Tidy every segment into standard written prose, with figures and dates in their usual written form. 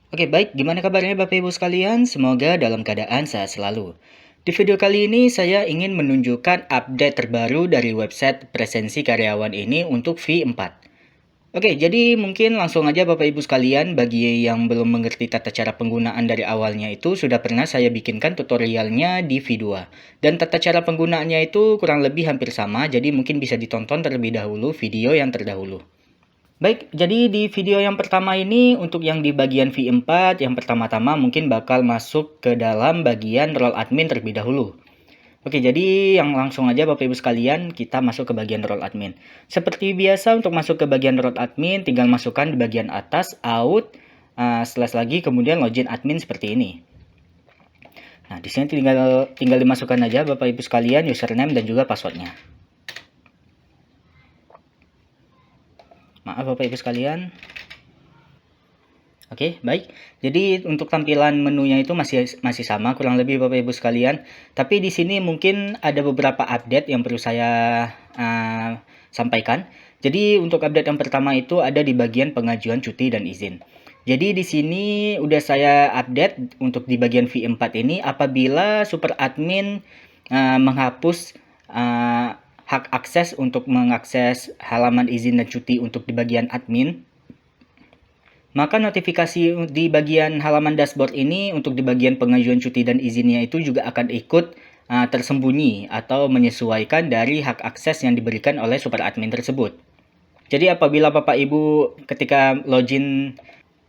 Oke, baik. Gimana kabarnya Bapak Ibu sekalian? Semoga dalam keadaan sehat selalu. Di video kali ini saya ingin menunjukkan update terbaru dari website presensi karyawan ini untuk V4. Oke, jadi mungkin langsung aja Bapak Ibu sekalian, bagi yang belum mengerti tata cara penggunaan dari awalnya itu sudah pernah saya bikinkan tutorialnya di V2. Dan tata cara penggunaannya itu kurang lebih hampir sama, jadi mungkin bisa ditonton terlebih dahulu video yang terdahulu. Baik, jadi di video yang pertama ini untuk yang di bagian V4, yang pertama-tama mungkin bakal masuk ke dalam bagian role admin terlebih dahulu. Oke, jadi yang langsung aja Bapak Ibu sekalian, kita masuk ke bagian role admin. Seperti biasa untuk masuk ke bagian role admin, tinggal masukkan di bagian atas, out, slash lagi, kemudian login admin seperti ini. Nah, di sini tinggal dimasukkan aja Bapak Ibu sekalian username dan juga passwordnya. Maaf Bapak Ibu sekalian. Oke, baik. Jadi untuk tampilan menunya itu masih sama kurang lebih Bapak Ibu sekalian. Tapi di sini mungkin ada beberapa update yang perlu saya sampaikan. Jadi untuk update yang pertama itu ada di bagian pengajuan cuti dan izin. Jadi di sini udah saya update untuk di bagian V4 ini apabila super admin menghapus hak akses untuk mengakses halaman izin dan cuti untuk di bagian admin, maka notifikasi di bagian halaman dashboard ini untuk di bagian pengajuan cuti dan izinnya itu juga akan ikut tersembunyi atau menyesuaikan dari hak akses yang diberikan oleh super admin tersebut. Jadi apabila Bapak Ibu ketika login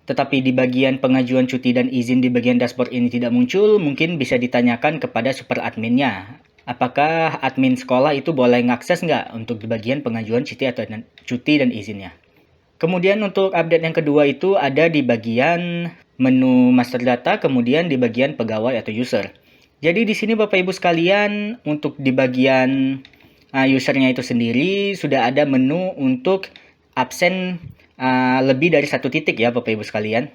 tetapi di bagian pengajuan cuti dan izin di bagian dashboard ini tidak muncul, mungkin bisa ditanyakan kepada super adminnya. Apakah admin sekolah itu boleh ngakses nggak untuk di bagian pengajuan cuti dan izinnya. Kemudian untuk update yang kedua itu ada di bagian menu master data, kemudian di bagian pegawai atau user. Jadi di sini Bapak Ibu sekalian, untuk di bagian usernya itu sendiri sudah ada menu untuk absen lebih dari 1 titik ya Bapak Ibu sekalian.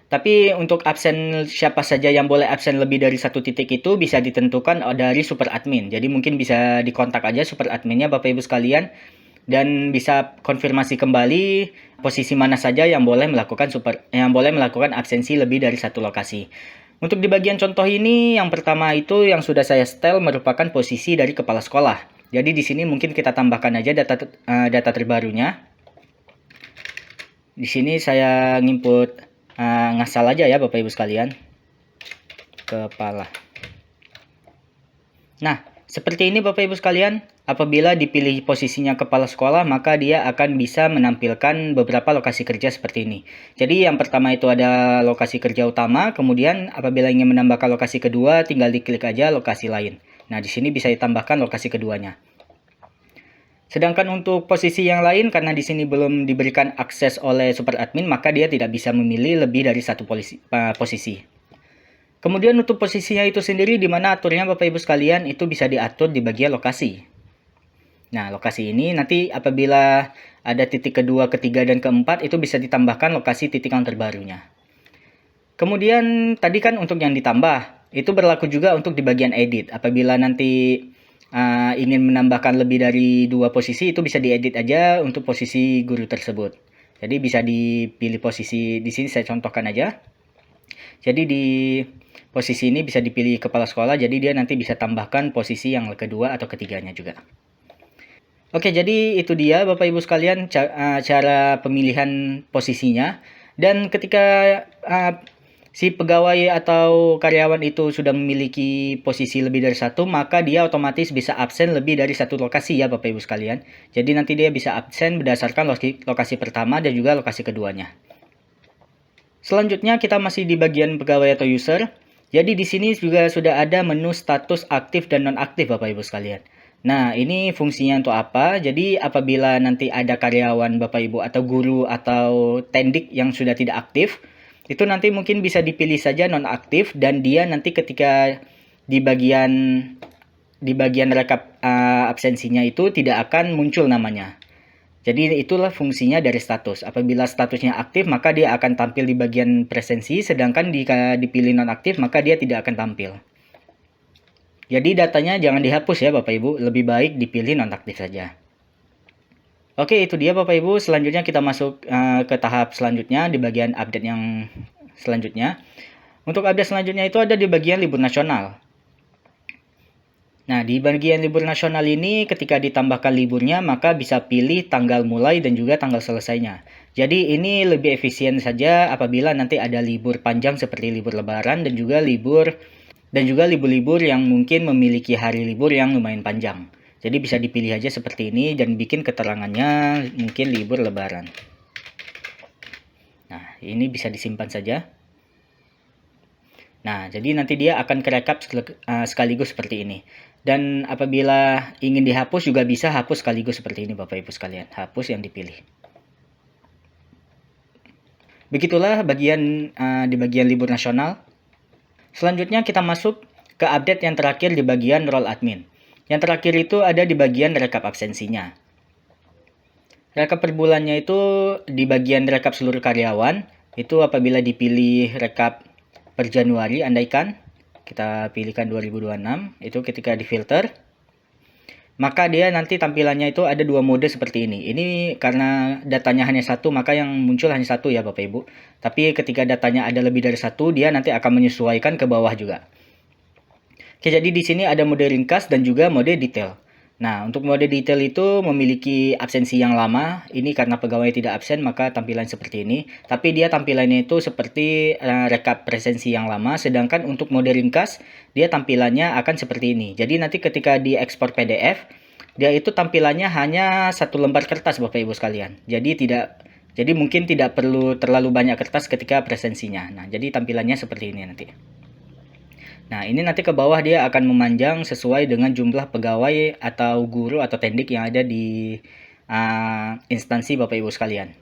Tapi untuk absen siapa saja yang boleh absen lebih dari 1 titik itu bisa ditentukan dari super admin. Jadi mungkin bisa dikontak aja super adminnya Bapak Ibu sekalian dan bisa konfirmasi kembali posisi mana saja yang boleh melakukan absensi lebih dari 1 lokasi. Untuk di bagian contoh ini, yang pertama itu yang sudah saya setel merupakan posisi dari kepala sekolah. Jadi di sini mungkin kita tambahkan aja data terbarunya. Di sini saya nginput ngasal aja ya Bapak Ibu sekalian. Kepala. Nah, seperti ini Bapak Ibu sekalian, apabila dipilih posisinya kepala sekolah, maka dia akan bisa menampilkan beberapa lokasi kerja seperti ini. Jadi yang pertama itu ada lokasi kerja utama, kemudian apabila ingin menambahkan lokasi kedua, tinggal diklik aja lokasi lain. Nah, di sini bisa ditambahkan lokasi keduanya. Sedangkan untuk posisi yang lain, karena di sini belum diberikan akses oleh super admin, maka dia tidak bisa memilih lebih dari 1 posisi. Kemudian untuk posisinya itu sendiri, di mana aturnya Bapak Ibu sekalian itu bisa diatur di bagian lokasi. Nah, lokasi ini nanti apabila ada titik kedua, ketiga, dan keempat itu bisa ditambahkan lokasi titik yang terbarunya. Kemudian tadi kan untuk yang ditambah, itu berlaku juga untuk di bagian edit. Apabila nanti ingin menambahkan lebih dari 2 posisi, itu bisa diedit aja untuk posisi guru tersebut. Jadi bisa dipilih posisi, di sini saya contohkan aja. Jadi di posisi ini bisa dipilih kepala sekolah, jadi dia nanti bisa tambahkan posisi yang kedua atau ketiganya juga. Oke, jadi itu dia Bapak Ibu sekalian cara pemilihan posisinya. Dan ketika si pegawai atau karyawan itu sudah memiliki posisi lebih dari 1, maka dia otomatis bisa absen lebih dari 1 lokasi ya Bapak Ibu sekalian. Jadi nanti dia bisa absen berdasarkan lokasi pertama dan juga lokasi keduanya. Selanjutnya kita masih di bagian pegawai atau user. Jadi di sini juga sudah ada menu status aktif dan nonaktif Bapak Ibu sekalian. Nah, ini fungsinya untuk apa? Jadi apabila nanti ada karyawan Bapak Ibu atau guru atau tendik yang sudah tidak aktif, itu nanti mungkin bisa dipilih saja nonaktif dan dia nanti ketika di bagian rekap absensinya itu tidak akan muncul namanya. Jadi itulah fungsinya dari status. Apabila statusnya aktif, maka dia akan tampil di bagian presensi, sedangkan jika dipilih nonaktif, maka dia tidak akan tampil. Jadi datanya jangan dihapus ya Bapak Ibu, lebih baik dipilih nonaktif saja. Oke, itu dia Bapak Ibu. Selanjutnya kita masuk ke tahap selanjutnya di bagian update yang selanjutnya. Untuk update selanjutnya itu ada di bagian libur nasional. Nah, di bagian libur nasional ini ketika ditambahkan liburnya maka bisa pilih tanggal mulai dan juga tanggal selesainya. Jadi ini lebih efisien saja apabila nanti ada libur panjang seperti libur lebaran dan juga libur-libur yang mungkin memiliki hari libur yang lumayan panjang. Jadi bisa dipilih aja seperti ini dan bikin keterangannya mungkin libur lebaran. Nah, ini bisa disimpan saja. Nah, jadi nanti dia akan kerekap sekaligus seperti ini. Dan apabila ingin dihapus juga bisa hapus sekaligus seperti ini Bapak Ibu sekalian. Hapus yang dipilih. Begitulah di bagian libur nasional. Selanjutnya kita masuk ke update yang terakhir di bagian role admin. Yang terakhir itu ada di bagian rekap absensinya. Rekap per bulannya itu di bagian rekap seluruh karyawan. Itu apabila dipilih rekap per Januari, andaikan kita pilihkan 2026, itu ketika difilter, maka dia nanti tampilannya itu ada dua mode seperti ini. Ini karena datanya hanya satu, maka yang muncul hanya satu ya Bapak Ibu. Tapi ketika datanya ada lebih dari satu, dia nanti akan menyesuaikan ke bawah juga. Oke, jadi di sini ada mode ringkas dan juga mode detail. Nah, untuk mode detail itu memiliki absensi yang lama. Ini karena pegawai tidak absen, maka tampilan seperti ini. Tapi dia tampilannya itu seperti rekap presensi yang lama. Sedangkan untuk mode ringkas, dia tampilannya akan seperti ini. Jadi nanti ketika diekspor PDF, dia itu tampilannya hanya satu lembar kertas Bapak Ibu sekalian. Jadi mungkin tidak perlu terlalu banyak kertas ketika presensinya. Nah, jadi tampilannya seperti ini nanti. Nah, ini nanti ke bawah dia akan memanjang sesuai dengan jumlah pegawai atau guru atau tendik yang ada di instansi Bapak Ibu sekalian.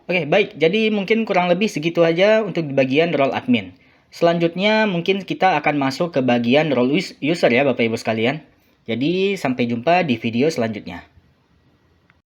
Oke, baik. Jadi mungkin kurang lebih segitu aja untuk bagian role admin. Selanjutnya mungkin kita akan masuk ke bagian role user ya Bapak Ibu sekalian. Jadi sampai jumpa di video selanjutnya.